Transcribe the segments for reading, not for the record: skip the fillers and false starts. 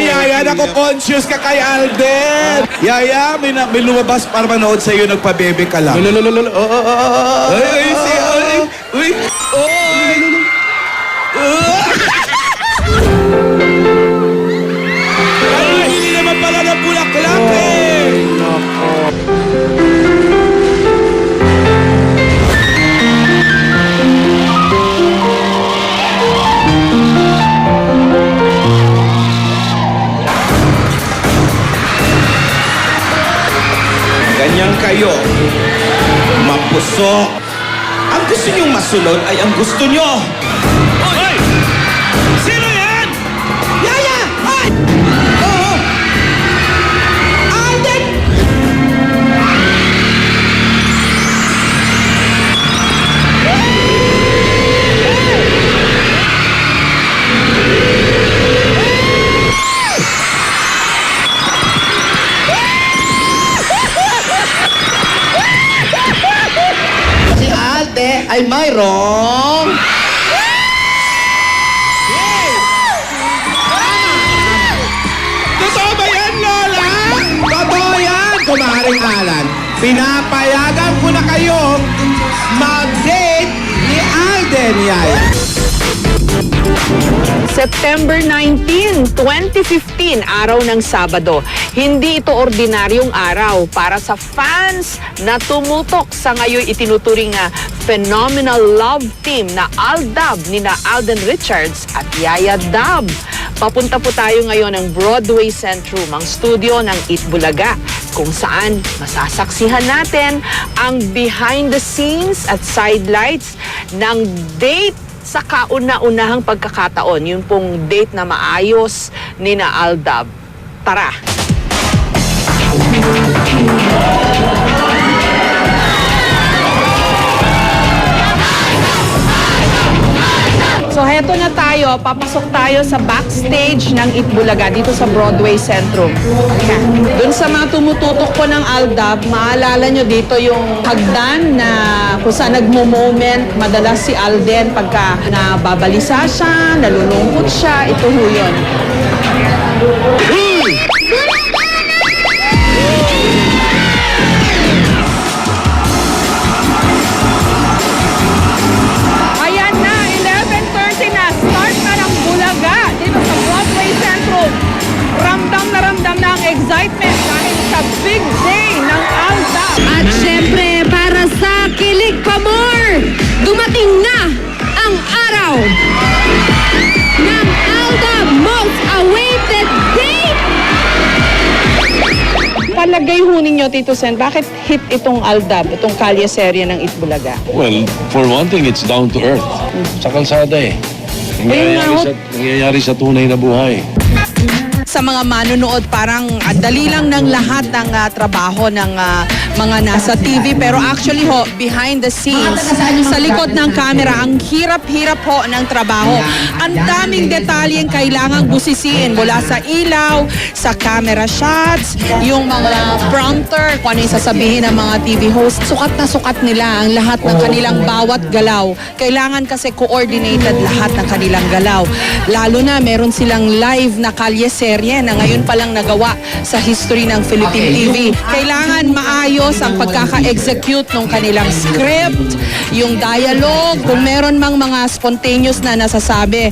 Yaya, ako conscious ka kay Alden. Yaya, may lumabas para manood sa'yo, nagpabebe ka lang. Ay, uy, ay, hindi naman pala ng bulaklak eh. Ganyan kayo, mapusok. Ang gusto niyong masunod ay ang gusto niyo. Hoy! Sino yan? Yaya! Ay! Oo! Alden! Ay mayroong Totoo ba yan, Lola? totoo yan, kumaring Alan. Pinapayagan ko na kayong mag-date ni Alden, Yaya. September 19, 2015, araw ng Sabado. Hindi ito ordinaryong araw para sa fans na tumutok sa ngayon itinuturing na phenomenal love team na Aldab ni na Alden Richards at Yaya Dab. Papunta po tayo ngayon ng Broadway Centrum, ang studio ng Itbulaga, kung saan masasaksihan natin ang behind the scenes at sidelights ng date sa kauna-unahang pagkakataon. Yun pong date na maayos ni na Aldab. Tara! So heto na tayo, papasok tayo sa backstage ng Itbulaga dito sa Broadway Centrum. Doon sa mga tumututok po ng Aldab, maalala nyo dito yung hagdan na kung saan nagmo-moment madalas si Alden pagka nababalisa siya, nalulungkot siya, ito ho yun. Excitement dahil sa big day ng Aldab. At syempre, para sa Kilig Pa More, dumating na ang araw ng Aldab Most Awaited Date! Palagay ho ninyo, Tito Sen, bakit hit itong Aldab, itong kalye-serye ng Itbulaga? Well, for one thing, it's down to earth. Sa kalsada eh. Nangyayari sa tunay na buhay. Sa mga manonood, parang dali lang ng lahat ng trabaho ng mga nasa TV. Pero actually ho, behind the scenes, sa likod ng camera, ang hirap-hirap ho ng trabaho. Ang daming detalyeng kailangang busisiin mula sa ilaw, sa camera shots, yung mga prompter, kung ano yung sasabihin ng mga TV host. Sukat na sukat nila ang lahat ng kanilang bawat galaw. Kailangan kasi coordinated lahat ng kanilang galaw. Lalo na meron silang live na kalye-serye na ngayon palang nagawa sa history ng Philippine TV. Kailangan maayos ang pagkaka-execute ng kanilang script, yung dialogue, kung meron mang mga spontaneous na nasasabi,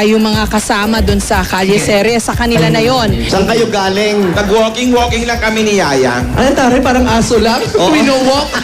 yung mga kasama dun sa kalye-serye, sa kanila na yon. Saan kayo galing? Nag-walking lang kami ni Yaya. Ano tari, parang aso lang? Winowalk?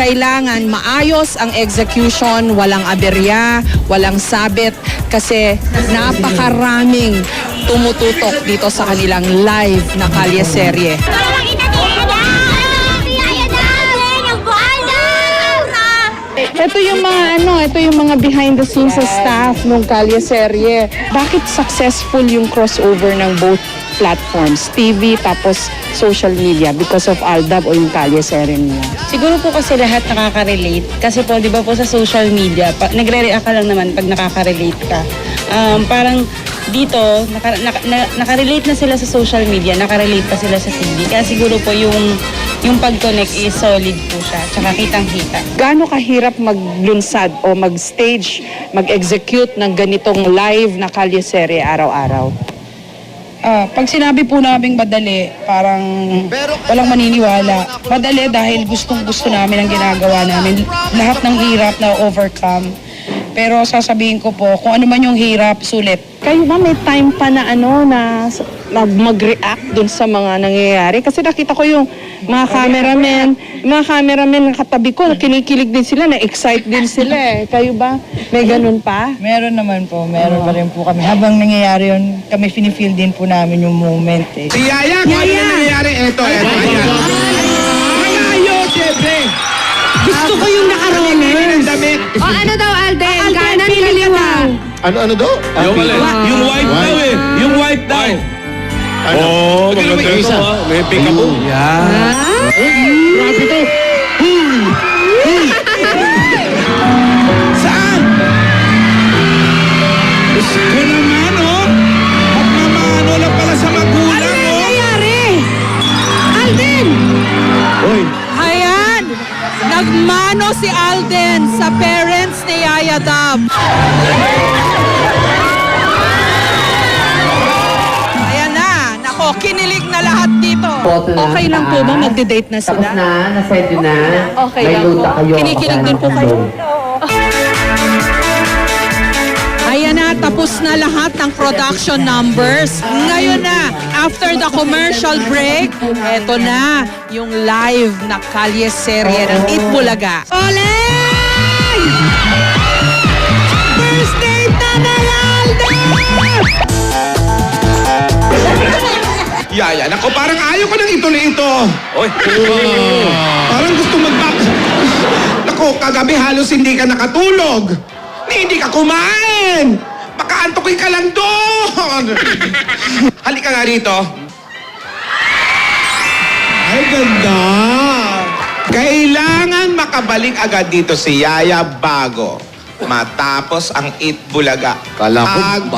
Kailangan maayos ang execution, walang aberya, walang sabit, kasi napakaraming tumututok dito sa kanilang live na kalye-serye. Ito yung mga ito yung mga behind the scenes sa staff ng kalye-serye. Bakit successful yung crossover ng both platforms, TV, tapos social media because of Aldab o yung Kalye Serie niya. Siguro po kasi lahat nakaka-relate. Kasi po, di ba po sa social media, nagre-react ka lang naman pag nakaka-relate ka. Parang dito, nakarelate na sila sa social media, nakarelate pa sila sa TV. Kaya siguro po yung pag-connect is solid po siya, tsaka kitang-kita. Gaano kahirap maglunsad o mag-stage, mag-execute ng ganitong live na Kalye Serie araw-araw? Pag sinabi po naming madali, parang walang maniniwala. Madali dahil gustong-gusto namin ang ginagawa namin. Lahat ng hirap na overcome. Pero sasabihin ko po, kung ano man yung hirap, sulit. Kayo ba may time pa na na mag-react dun sa mga nangyayari? Kasi nakita ko yung mga cameramen katabi ko, kinikilig din sila, na-excite din sila eh. Kayo ba? May ganun pa? Meron naman po, meron pa rin po kami. Habang nangyayari yun, kami finifeel din po namin yung moment eh. Si Yaya, kung ano na nangyayari, eto. Ayayo, siyempre. Gusto ko yung naka-rollers. Damit. O ano daw, Alden? Kanan kaliwa. Ano daw? Yung white daw eh. Yung white daw. Oh, maganda ito ha. May pick-up. Grabe to. Saan? Gusto naman, oh. Magmamano lang pala sa magulang, Ano oh. nangyayari? Alden! Oy. Ayan! Nagmano si Alden sa parents ni Yaya Dab. Ayan na. Nako, kinilig na lahat dito. Okay lang po ba magde-date na sila? Tapos na, na-send yun na. Okay May lang luta po. kayo. Kinikilig din po kayo. Ayan na, tapos na lahat ng production numbers. Ngayon na, after the commercial break, eto na, yung live na Kalye Serie ng Eat Bulaga. Olen! First date na ng Alden! Yaya, nako, parang ayaw ko nang ituloy ito. Oy. Parang gusto mag-back. Nako, kagabi halos hindi ka nakatulog. Hindi ka kumain. Baka antukin ka lang doon. Halika nga rito. Ay, ganda. Kailangan makabalik agad dito si Yaya bago matapos ang Eat Bulaga. Kala ko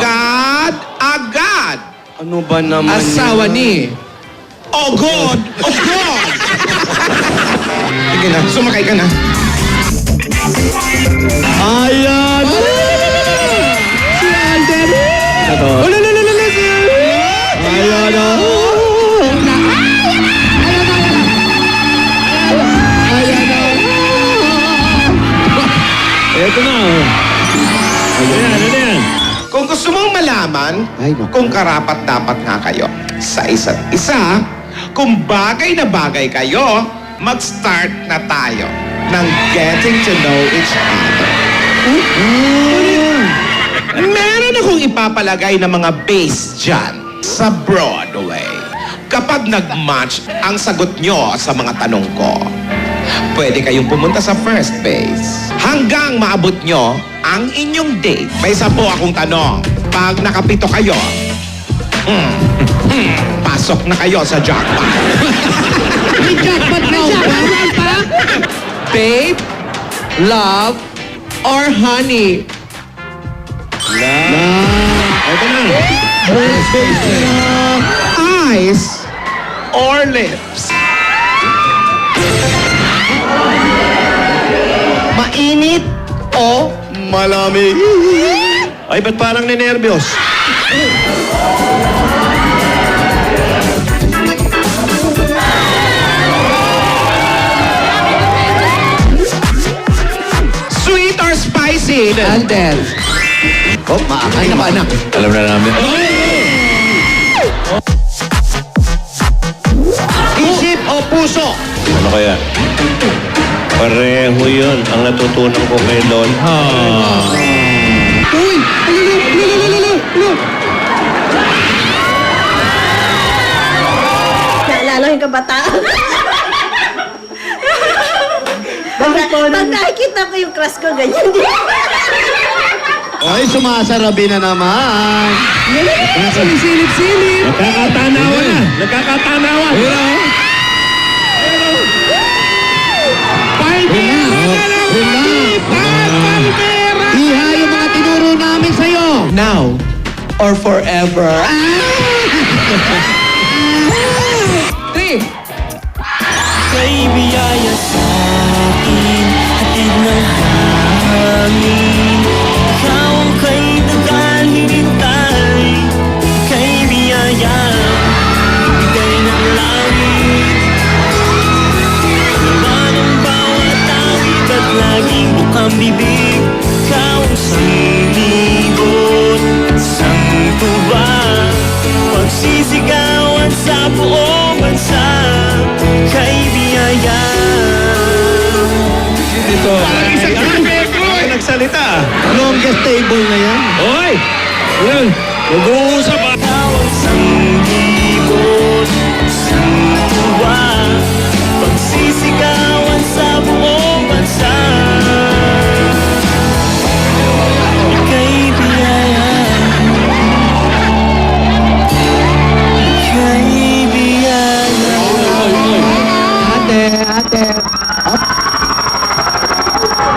Agad! Ano ba naman Asawa ni... Oh God! Oh God! Sige na, sumakay ka na. Ayan! Si Alden! Ayan na! Ayan na! Eto na. Ano yan? Kung gusto mong malaman kung karapat-dapat nga kayo sa isa't isa, kung bagay na bagay kayo, mag-start na tayo ng getting to know each other. Meron akong ipapalagay na mga base dyan sa Broadway. Kapag nag-match ang sagot nyo sa mga tanong ko, pwede kayong pumunta sa first base hanggang maabot nyo ang inyong date. May 10 akong tanong. Pag nakapito kayo, pasok na kayo sa jackpot. May jackpot pa? Babe, love, or honey? Eto na. Eyes or lips? Mainit o malamig? Ay, ba't parang ninervyos? Sweet or spicy? Alden. Oh, maakay na anak. Alam na namin. Isip o puso? Ano kaya? Pareho yun ang natutunan ko kay Lol. Uy! Naalala yung kabataan. Pag nakikita ko yung crush ko, ganyan. Ay, sumasarabi na naman. Silip-silip. Nakakatanawa na. Nakakatanawa. Iha yung mga tinuro namin sa'yo. Now or forever. Kay biyaya sa akin, hatid ng hangin. Ikaw ang kay dagal hinintay. Kay biyaya, bigay ng langit. Laman ang bawat tawid at laging bukang bibig. Ikaw ang sinibot, sang tuba. Pagsisigawan sa buong bansa. Kay biyaya. Dito. Nagsalita. Longest table na yan. Hoy! Yan. Mag-uusap ah. Ikaw ang sanggibot, sangtuwa. Pagsisigawan sa buong bansa. Kay biyaya. Kay biyaya.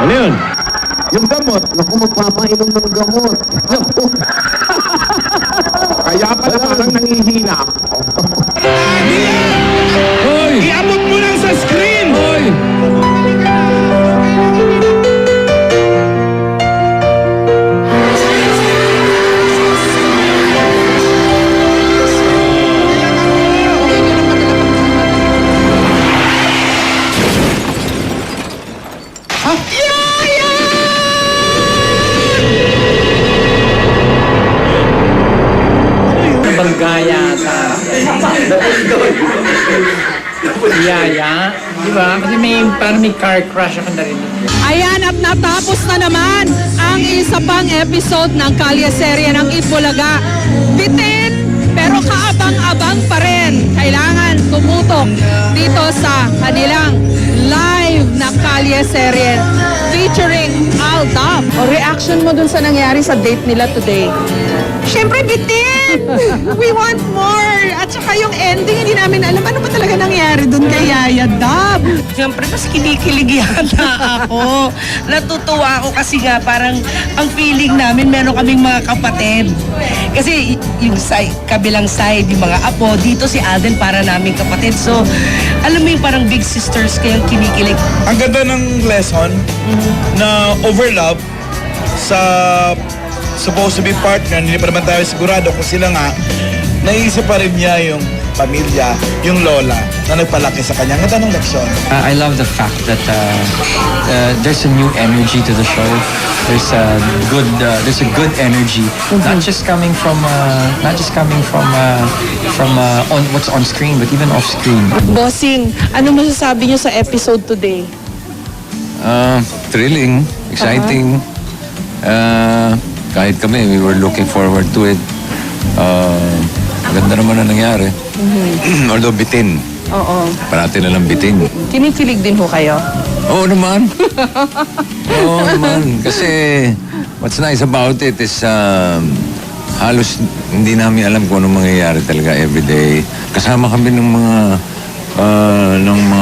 Ano yun? Yung gamot. Naku, magpapainom ng gamot. Naku. Kaya pala parang nangihina. Hoy! Iabot mo lang sa screen! Hoy! Bargaya sa Yaya, di ba? Kasi parang may car crash ako narinig. Ayan at natapos na naman ang isa pang episode ng kalye-serye ng Itbulaga. Bitin pero kaabang-abang pa rin. Kailangan tumutok dito sa kanilang live na kalye-serye featuring Aldab. O reaction mo dun sa nangyari sa date nila today? Siyempre bitin! We want more! At saka yung ending, hindi namin alam ano ba talaga nangyari dun kay Yaya Dab. Siyempre, mas kinikilig yata ako. Natutuwa ako kasi nga parang ang feeling namin meron kaming mga kapatid. Kasi yung side, kabilang side, yung mga apo, dito si Alden para naming kapatid. So, alam mo yung parang big sisters kayong kinikilig. Ang ganda ng lesson na overlap sa supposed to be partner, hindi pa naman tayo sigurado kung sila nga, naisip pa rin niya yung pamilya, yung lola na nagpalaki sa kanya. Ang ganda ng leksyon. I love the fact that there's a new energy to the show. There's a good energy, not just coming from on what's on screen, but even off screen. Bossing, ano masasabi niyo sa episode today? Thrilling, exciting. Kahit kami, we were looking forward to it. Maganda naman na nangyari. Although bitin. Oo. Parati na lang bitin. Kinikilig din ho kayo? Oo naman. Oo naman. Kasi what's nice about it is halos hindi namin alam kung anong mangyayari talaga everyday. Kasama kami ng mga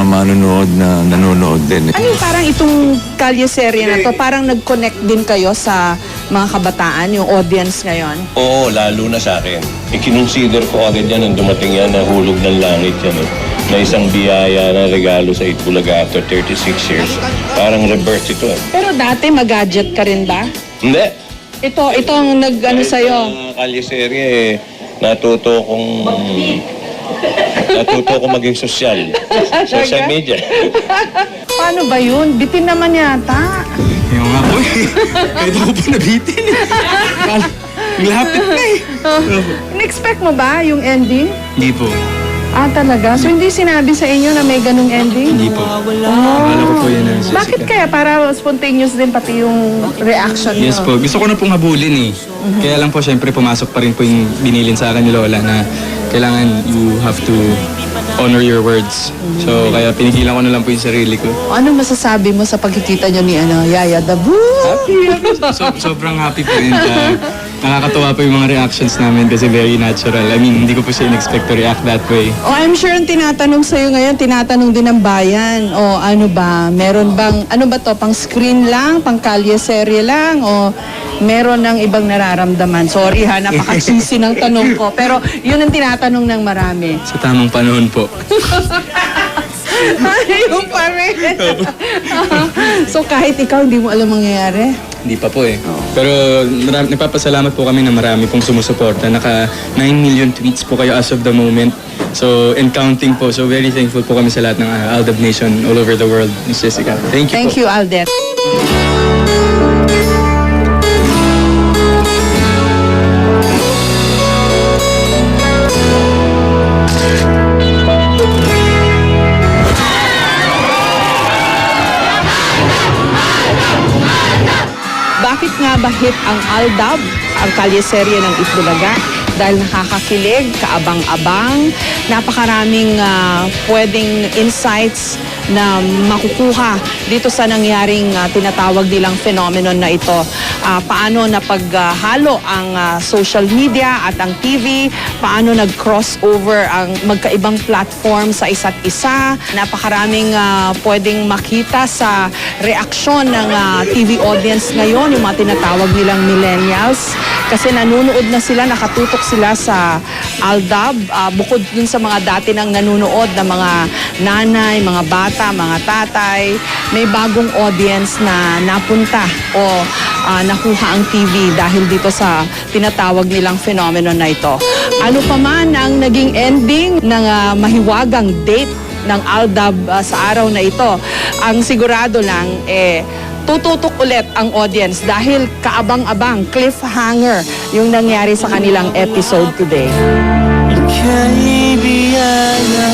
manonood na nanonood din. Ano yung parang itong kalye-serye na to, parang nag-connect din kayo sa mga kabataan, yung audience ngayon? Oo, lalo na sa akin. I-consider ko agad yan nang dumating yan na hulog ng langit yan eh. Na isang biyaya na regalo sa Itbulaga after 36 years. Parang rebirth ito eh. Pero dati mag-gadget ka rin ba? Hindi. Itong nag-ano sa'yo? Ang kalyeserye eh, natuto kong maging sosyal. Social media. Paano ba yun? Bitin naman yata. Yung nga po eh. Kahit ako po nabitin eh. Lapit na eh. In-expect mo ba yung ending? Hindi po. Ah, talaga? So hindi sinabi sa inyo na may ganung ending? Hindi po. Akala ko po yun na Bakit kaya? Para spontaneous din pati yung reaction Yes nyo. po, gusto ko na pong habulin eh. Kaya lang po, syempre pumasok pa rin po yung binilin sa akin ni Lola na kailangan you have to honor your words. So kaya pinigilan ko na lang po yung sarili ko. Ano masasabi mo sa pagkikita nyo ni Yaya Dabu? Sobrang happy po and nakakatuwa po yung mga reactions namin kasi very natural. I mean, hindi ko po siya in-expect to react that way. Oh, I'm sure ang tinatanong sa'yo ngayon, tinatanong din ng bayan. O ano ba, meron bang, ano ba to, pang screen lang, pang kalye-serye lang, o meron ng ibang nararamdaman? Sorry ha, napaka-cheesy ng tanong ko. Pero yun ang tinatanong ng marami. Sa tamang panahon po. Yung pa rin. So kahit ikaw, hindi mo alam mangyayari? Hindi pa po eh. Pero nagpapasalamat po kami na marami pong sumusuporta. Naka 9 million tweets po kayo as of the moment. So, and counting po. So, very thankful po kami sa lahat ng Aldab Nation all over the world. Miss Jessica. Thank you Thank po. you, Aldet. Bakit nga ba hit ang Aldab, ang kalye-serye ng Itbulaga? Dahil nakakakilig, kaabang-abang, napakaraming pwedeng insights na makukuha dito sa nangyaring tinatawag nilang phenomenon na ito. Paano napaghalo ang social media at ang TV, paano nag-crossover ang magkaibang platform sa isa't isa. Napakaraming pwedeng makita sa reaksyon ng TV audience ngayon, yung mga tinatawag nilang millennials. Kasi nanonood na sila, nakatutok sila sa Aldab. Bukod dun sa mga dati nang nanonood na mga nanay, mga bata, mga tatay, may bagong audience na napunta o nakuha ang TV dahil dito sa tinatawag nilang phenomenon na ito. Ano pa man ang naging ending ng mahiwagang date ng Aldab sa araw na ito, ang sigurado lang tututok ulit ang audience dahil kaabang-abang, cliffhanger yung nangyari sa kanilang episode today. Ika'y biyaya